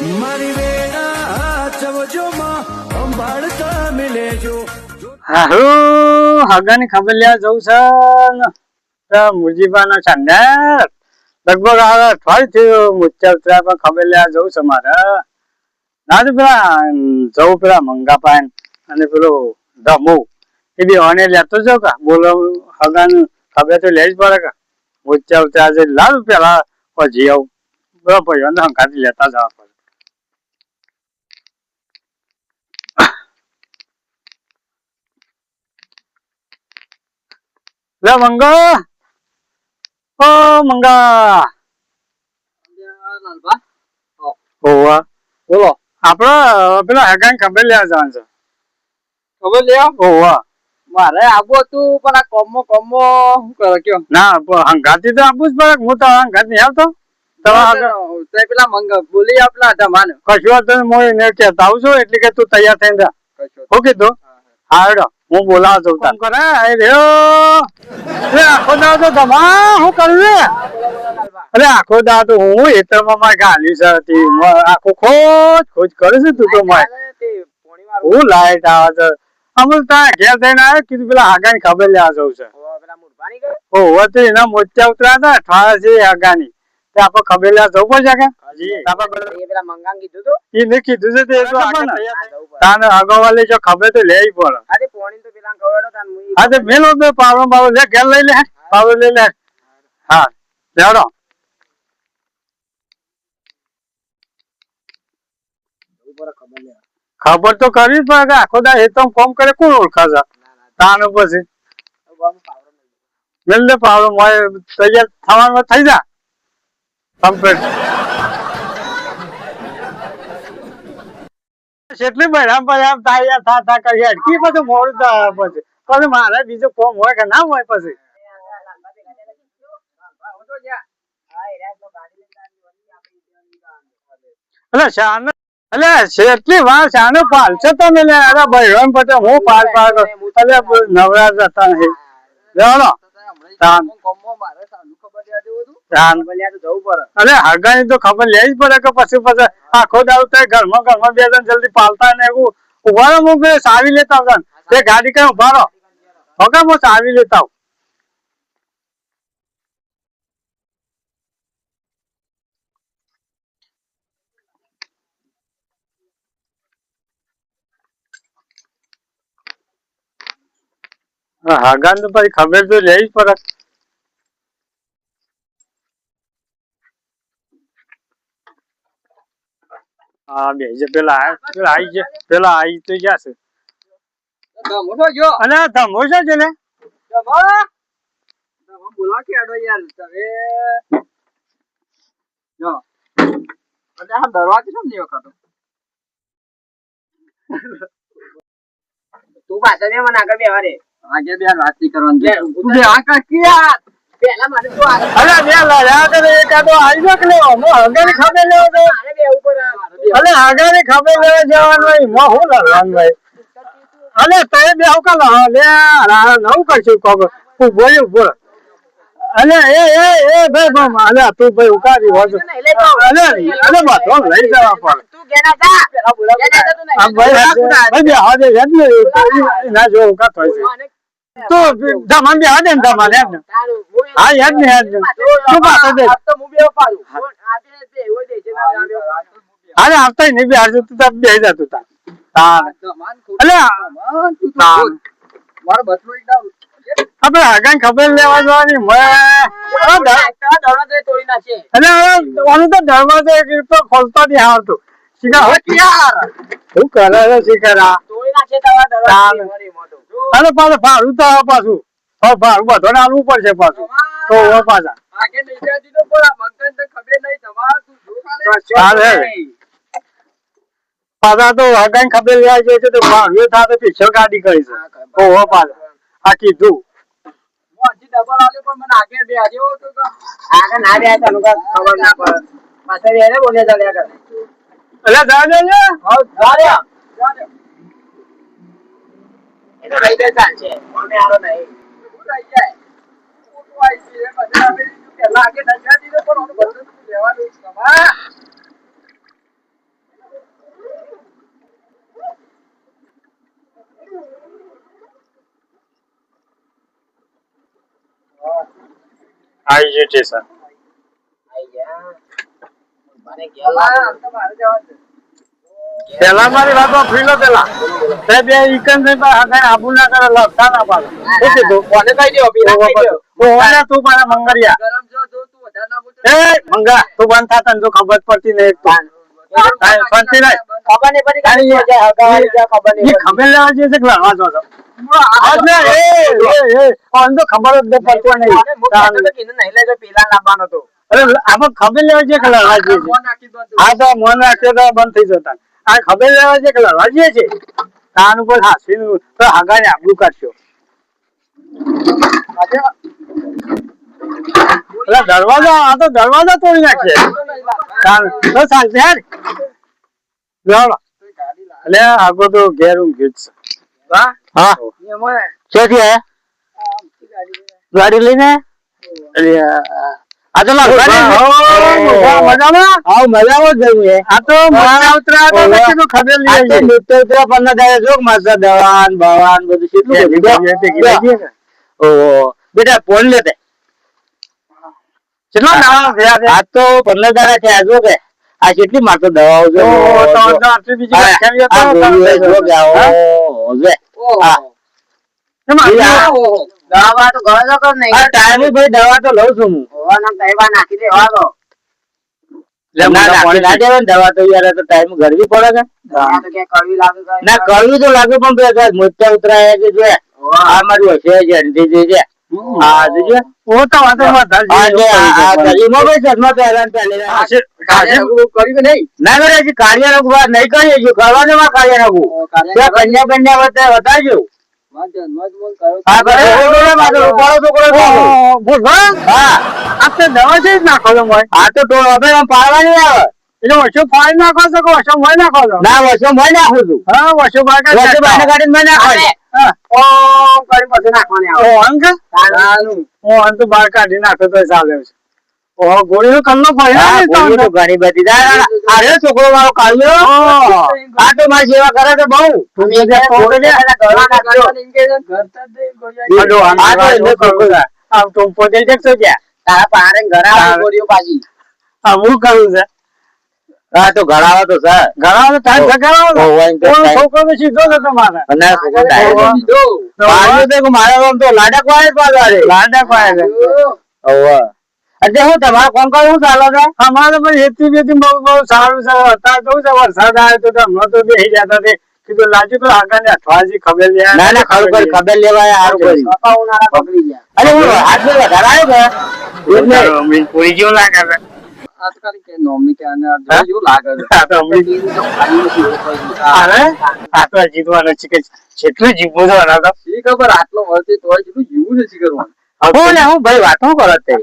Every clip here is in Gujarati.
મારી વેણા ચવજોમાં અંબાડતા મિલેજો. હારું હગાની ખબર લેવા જવું છે મુરજીબાના ચાંદર લગભગ આવે અઠવાડિયું થયું મુચ્ચા ઉતર્યા પણ ખબર લેવા જવું છે મારે ના તો પેલા જવું પેલા મંગાપાન અને પેલું ધમુ એ બી ઓને લેતો જાવ કા બોલો હગાનું ખબર તો લે જ પડે કા મુચ્ચા ઉતર્યા છે લાવ પેલા પછી આવું બરાબર ભાઈઓ હંકાથી લેતા જવા પડે. લે મંગા ઓ મંગા ઓવા બોલો આપડે પેલા હગાન ખબર લેવા જવાનું છે. ખબર લે ઓવા મારે આવું હતું પણ આ કોમો શું કરે કયો ના હંગાથી તો આપવું જ પડે હું તો હંગાત નહીં આવતો પેલા બોલી આપલા ધમાન કશું વાત હું એને કહેતા આવું છું એટલે કે તું તૈયાર થઈને જા. શું કીધું હા હેડો હું બોલાવ છું કામ કરે આખો દાવ તો ધમા શું કર્યું અરે આખો દાવ તો હું એતરમાં મારે ગાલી છે આખો ખોજ કરે છે તું તો મારે હું લાઈટ આવે છે અમુક ત્યાં ઘેર થઈને આવ્યો કીધું પેલા હાગાની ખબર લેવા જવું છે. ઓહો તો એના મોચા ઉતર્યા હતા અઠવાડિયા છે હાગાની આપડે ખબર લેવા જવું પડશે કે પેલા મંગાંગ કીધું તું એને કીધું છે તાને અગાવાલે જો ખબર તો લેવી પડે. આજે પોણી તો પેલા ખબર તાન મુઈ આજે મેલો બે પાવડો બાવડો લે ઘેર લઈ લે પાવડો લઈ લે હા લેડો ખબર તો કરવી પડે કે આખો દા હેતમ કોમ કરે કોણ ઓળખા છે તાનો પછી મેલ દે પાવડો મોય તૈયાર થવાનું થઈ જા કમ્પ્લીટ કેટલી બહેરામ પછી આમ તૈયાર થા કરી અટકી પછી મોડું પછી પછી મારે બીજું કોમ હોય કે ના હોય પછી એટલે શાન એટલે કેટલી વાર શાનો પાલ છે તમે લે અરે બહેરામ પછી હું પાલ એટલે નવરાત્ર હતા નહીં લેવાનો અરે હગાની તો ખબર લેવી જ પડે કે પછી આખો દાવ ઘરમાં બે જણ જલ્દી પાલતા ને એવું ઉભા હું સાવી લેતા આવતા તે ગાડી કઈ ઉભા રહો હવે હું સાવી લેતા આવું હગાન તો પછી ખબર તો લેવી જ પડે. હા બે પેલા આવી તો ગયા છે અને ધમો છે છે ને બોલા કે અડો યાર તમે જો દરવાજો કેમ નહીં વખતો તું પાછળ મને આગળ બેવા રે આગળ બે વાત નહીં કરવાની તું બે આ કાકી યાર પેલા મને તું અરે બે લડ્યા તો એકાદો આવી જો કે લેવો હું હગાની ખબર લેવો તો મારે બે ઉપર અલે હગાની ખબર લેવા જવાનું હોય હું શું લડવાનું ભાઈ અલે તે બે હું લે નવું કરશું કોક ઉભો અલે એ ભાઈ અલે તું ભાઈ ઉકારી હોજો અલે બાથો લઈ જવા પડે તું કેના જા પેલા બોલા ભાઈ બે હાજે યાદ ને ના જો ઉકા થાય છે તો ધમાન બે હાજે ને ધમાન યાદ ને હા યાદ ને તું પાછો દે તો હું બે પાડું આજે બે હોય દે છે ના અરે આવતા નહીં બે હાજે તું બે જા તું તાર અલે મારો બસલો એકદમ આપણે હગાન ખબર લેવા જવાની તોડી નાખે અને ઓનું તો દરવાજો તો ખોલતો નહીં આવતું શીખા શું કરે છે શીખરા તોડી નાખે તમારા અરે પાછું ભાડું તો પાછું હવે ભાડું બધો આલવું પડશે પાછું તો પાછા આગે નહીં દીધો પણ આ મગન તો ખબર નહીં તમાર તું પાછા તો હગાન ખબર લેવા જાય છે તો ભાડું થાય પીછો ગાડી કરી છે ઓહો પાછા આ કીધું ડબલ આલ્યો પણ મને આગે બે આજો તો આગે ના બે તને ખબર ના પડે પાછળ એને બોલે ચાલ્યા કરે એટલે જા ને હા જા એ તો રહી જાય ચાલશે મને આરો નહીં હું રહી જાય ફોટો આવી છે બધા પેલા આગે નજર દીધો પણ ઓનો બંધ તો લેવાનું તમા આવી ગયું સ્ટેશન. મને ઘેર લાગે તો મારે જવાનું છે. પેલા મારી વાતો ફ્રી લો પેલા તે બે ઈકન ને હગાઈ આબુ ના કરે લખતા ના પાડે શું કીધું કોને કહી દો પીલા કહી દો ઓને તું પાછા મંગરિયા ગરમ જો તું વધારે ના બોલતો એ મંગા તું બંધ થા તને જો ખબર પડતી નહીં તો શાંતિ રાખ. ખબર નહીં પડી કાઢી છે હગાવાળી છે ખબર એ નહીં ખબર લેવા જોઈએ છે કે લડવા જો છો આજ ને એ ઓન તો ખબર જ નહીં પડતી નહીં કીધું નહીં લેજો પીલા લાવવાનો તો અરે આમાં ખબર લેવા જોઈએ કે લડવા જોઈએ છે. ફોન નાખી દો હા તો મન રાખે તો બંધ થઈ જતા આ ખબર લેવા છે કે લડવા જોઈએ છે તાન ઉપર હાસીનું તો હગાને આબરૂ કાઢશો એટલે દરવાજો આ તો દરવાજો તોડી નાખશે તાન તો ચાલશે યાર જાઓ એટલે આગો તો ઘેર ઊંઘ્યું જ છે હા ક્યાંથી આયા ગાડી લઈને અરે આ તો મજામાં જવું આ તો મોટા ઉતરા તો કીધું ખબર લઈ મોટા ઉતરા પણ ના જો મસ્ત દવાન બવાન બધું કેટલું ઓહો બેટા ફોન લેતે કેટલા દવા થયા આ તો 15 દાડા થયા જો કે આ કેટલી માત્ર દવાઓ છે તો આટલી બીજી લખાવી તો જો કે આવો જો દવા તો ગળો કર નહીં આ ટાઈમે ભાઈ દવા તો લઉં છું હું હોવાના કહેવા નાખી દે હોવા દો દવા તો યાર તો ટાઈમ ગરવી પડે કે દવા તો કે કડવી લાગે છે ના કડવી તો લાગે પણ બે મોટા ઉતરાયા કે જો આ મારી હશે છે છે હા જોજે ઓ તો વાતો મત આજે આ ગરીમાં ભાઈ જન્મ તો હેરાન ચાલે કાર્ય કર્યું નહીં ના કરે હજી કાર્ય નું વાત નહીં કરીએ જો કરવાનું માં કાર્ય નું કન્યા કન્યા બતાવજો હા કરે દવા છે જ નાખો છો આ તો પાડવાની આવે એટલે વસો ફાળી નાખો છો કે વસો મોય નાખો છો ના વસો મોય નાખું છું હા વસો બાર કાઢીને મેં નાખો ઓમ કરી પછી નાખવાની આવે અંક ઓમ તો બહાર કાઢી નાખો તો ચાલે છે ઓ ગોળી નો કલ્લો ફાળી તો ઘણી બધી અરે છોકરો વાળો કાઢ્યો આ તો મારી સેવા કરે તો બહુ આમ તો પોતે દેખશો ક્યાં તારા પારે ઘરા ગોરીઓ પાજી હું કરું છે હા તો ઘડાવો તો સર ઘડાવો ટાઈમ સગાવો છોકરો તો સીધો છે તમારે અને મારે આમ તો લાડક વાળે પાડવા લાડક વાળે ઓહો એટલે હું તમારે કોણ કરું ચાલો છે અમારે પણ હેતી બેતી બહુ બહુ સારું છે અત્યારે તો છે વરસાદ આવ્યો તો હમણાં તો બેસી જતા તે કીધું લાજુ તો આગળ ને અઠવાજી ખબર લે ના ના ખબર લેવાય સારું કરી બાપા ઉનાળા પકડી ગયા અરે હું હાથ में વધારે આવ્યો છે એટલે પૂરી જેવું લાગે છે આજકાલ કે નોમની કે આને જેવું લાગે છે આ તો અરે આ તો જીતવાનો છે કે જેટલું જીવવું છે આના તો શી ખબર આટલો વર્ષે તોય જેટલું જીવવું નથી કરવાનું હું ને હું ભાઈ વાતો કરો તે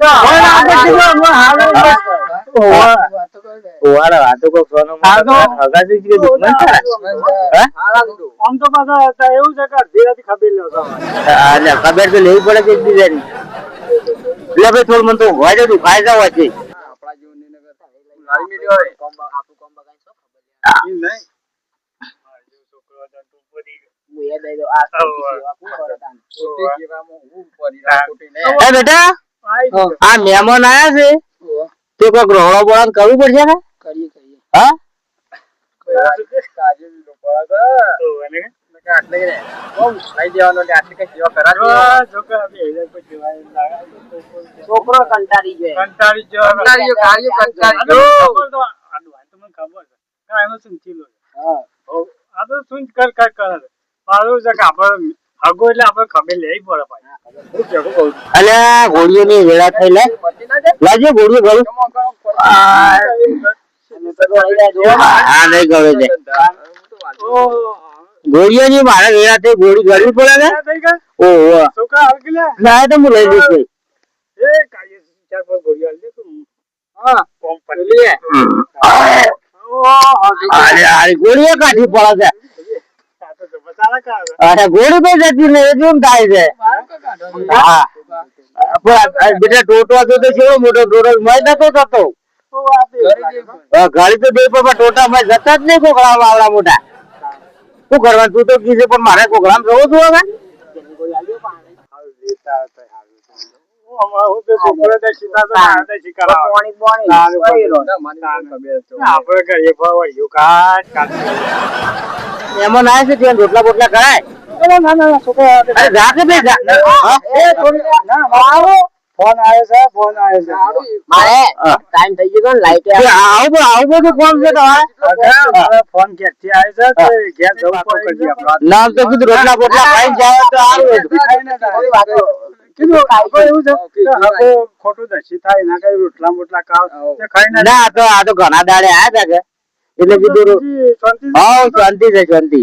ઓવાળા વાતો કો સોનો હગાજી કે દુશ્મન છે આમ તો પાછા એવું છે કે અડધી ખબર લ્યો છો એટલે ખબર તો લેવી પડે કે બીજાની એટલે ભાઈ થોડું મને તો વાજે તું ખાઈ જાવ છે આપણા જીવનની નગર લાવી મેલ્યો હોય આપું કોમ બગાઈ છો ખબર નહીં છોકરો તો ટુપડી મુએ દઈ દો આ સેવા કોણ કરે તાન કોટી જેવામાં હું પડી રા કોટી ને એ બેટા આ મહેમાન આયા છે તો કોક રોળો બોળાન કરવું પડશે ને કરીએ હા કાજે લો પડા તો એને કે આટલે ને કોમ લઈ દેવાનો ને આટલે કે સેવા કરાવી છોકરા બે હેલે કોઈ સેવા છોકરો કંટાળી ગયો કાર્ય કંટાળી ગયો ખબર તો આડું આ તો મને ખબર છે કા એનો શું ચીલો હા આ તો શું કર કરે પાડો છે કે આપણે હગો એટલે આપણે ખબર લેવી પડે ભાઈ હું કેવું કહું અલ્યા ઘોડીઓની વેળા થઈ લે લાજો ઘોડીઓ ઘરું હા નહીં ગવે છે ઘોડીઓની મારે વેળા થઈ ઘોડી ગળવી પડે ને ઓહો ના તો હું લઈ દઈશ એ કાર્ય ચાર પર ઘોડી આલ દે તું હા કોમ પડી લે અરે અરે ઘોડીઓ કાઢી પડે છે અરે ઘોડી તો જતી ને કેમ થાય છે હા બેટા ટોટો હતો તો કેવો મોટો ટોટો મય નતો થતો ઘડી તો બે પર ટોટા મય જતા જ નહીં કોકડા આવડા મોટા શું કરવાનું તું તો કીધું પણ મારે કોકડામાં જવું છું હવે હું તો છોકરો તો સીધા તો શીખવા પાણી પાણી તારું કઈ લો આપણે કરીએ ભાઈ કાટ એમાં ના છે ત્યાં રોટલા બોટલા કરાય ના ના છોકરા અરે જા કે બે જા એ થોડી ના મારો ફોન આવ્યો છે મારે ટાઈમ થઈ ગયો ને લાઈટ આવું બધું ફોન છે તમારે ફોન ક્યાંથી આવ્યો છે ઘેર જવું પડે નામ તો કીધું રોટલા બોટલા ખાઈ જાય તો સારું કીધું એવું છે હવે ખોટું દસી થાય ના કઈ રોટલા બોટલા ખાવ ખાઈ ના આ તો ઘણા દાડે આયા હતા કે એટલે કીધું હા શાંતિ છે શાંતિ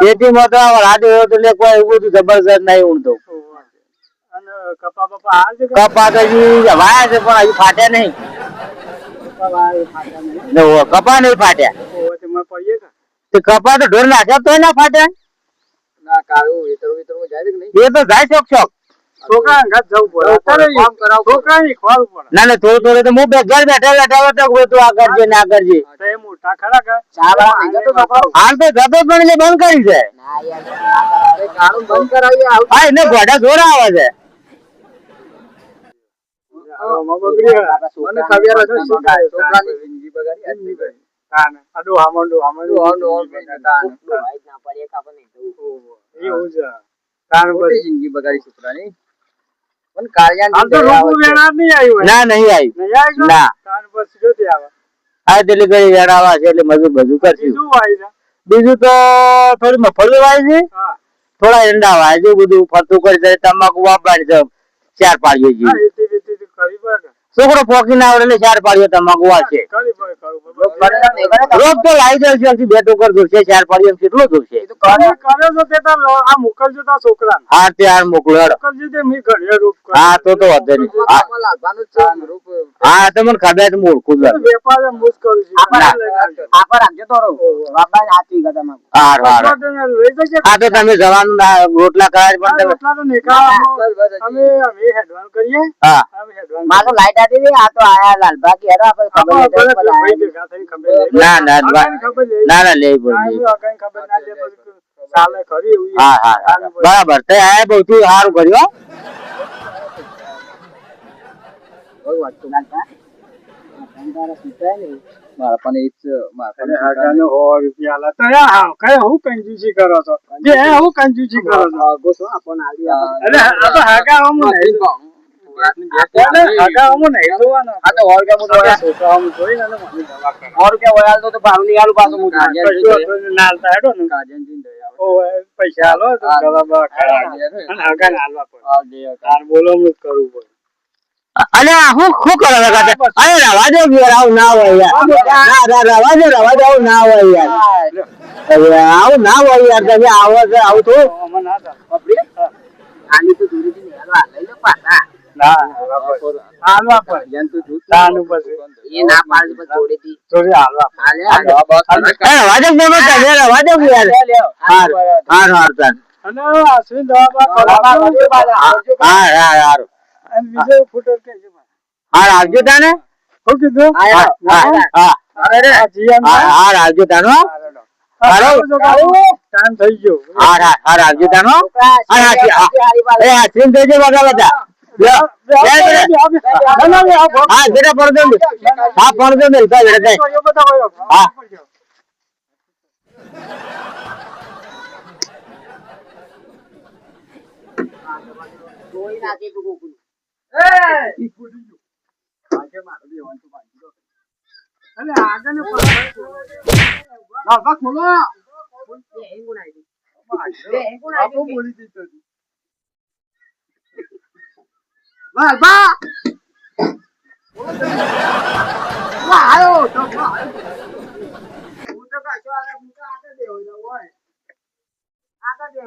ખેતીમાં તો રાતે હોય તો કોઈ એવું બધું જબરજસ્ત નહીં ઊંડતો કપા તો હજી વાયા છે પણ હજી ફાટ્યા નહીં કપા નહીં ફાટ્યા કપા તો ઢોર નાખ્યા તો ના ફાટ્યા એ તો જાય શોખ શોખ છોકરા જવું પડે ના ના થોડું થોડું તો હું ઘર બેઠા બેઠા તો તું આ કરજે ના કરજે મોટા ખરા હાલ તો જતો પણ એટલે બંધ કરી છે હા એને ઘોડા જોર આવે છે જિંદગી બગાડી છોકરાની ના નહીં આવી ના એટલે કઈ વેડાવા છે એટલે મજૂર બધું કરશું બીજું તો થોડી મફળી વાય છે થોડા ઈંડા વાય છે બધું ફરતું કરી જાય તમાકુ વાપવાની છે 4 પાડીઓ જે છોકરો પોકી ના આવડે એટલે 4 પાડીઓ તમાકુ વાળશે રોગ તો લાવી દે છે 2 ટોકર દૂરશે 4 પાડીઓ કેટલો દૂરશે હા ત્યાર મોકલો હા તો વધે નહીં હા તો મને ખબર મોડકું હા તો તમે જવાનું રોટલા કરાય કરીએ હા મારો લાઈટ આવી આ તો આયા લાલભા કે હેરો ના ના ના લે હા હા બરાબર તે આ બહુ સારું કર્યું મારા પણ એ જ હું કંજૂસી કરો છો હું કંજૂસી કરો છો પૈસા બોલો કરવું પડે અને હું શું કરો અરે રવા દો આવું ના હોય યાર રવા દો આવું ના હોય યાર આવું ના હોય યાર તમે આવો છે આવું તો આની તો દૂરી થી લઈ લો પાછા આવજો તાને આવજો તાનો ટાઈમ થઈ ગયો આવજો તાનો થઈ જાય બધા બધા હા જેટા પડદો હા પડદો મિલતા જડે હા કોઈ નાખે તો કોકું અરે આગળ ને ખોલો બોલી દીધો આવ્યો તો આગળ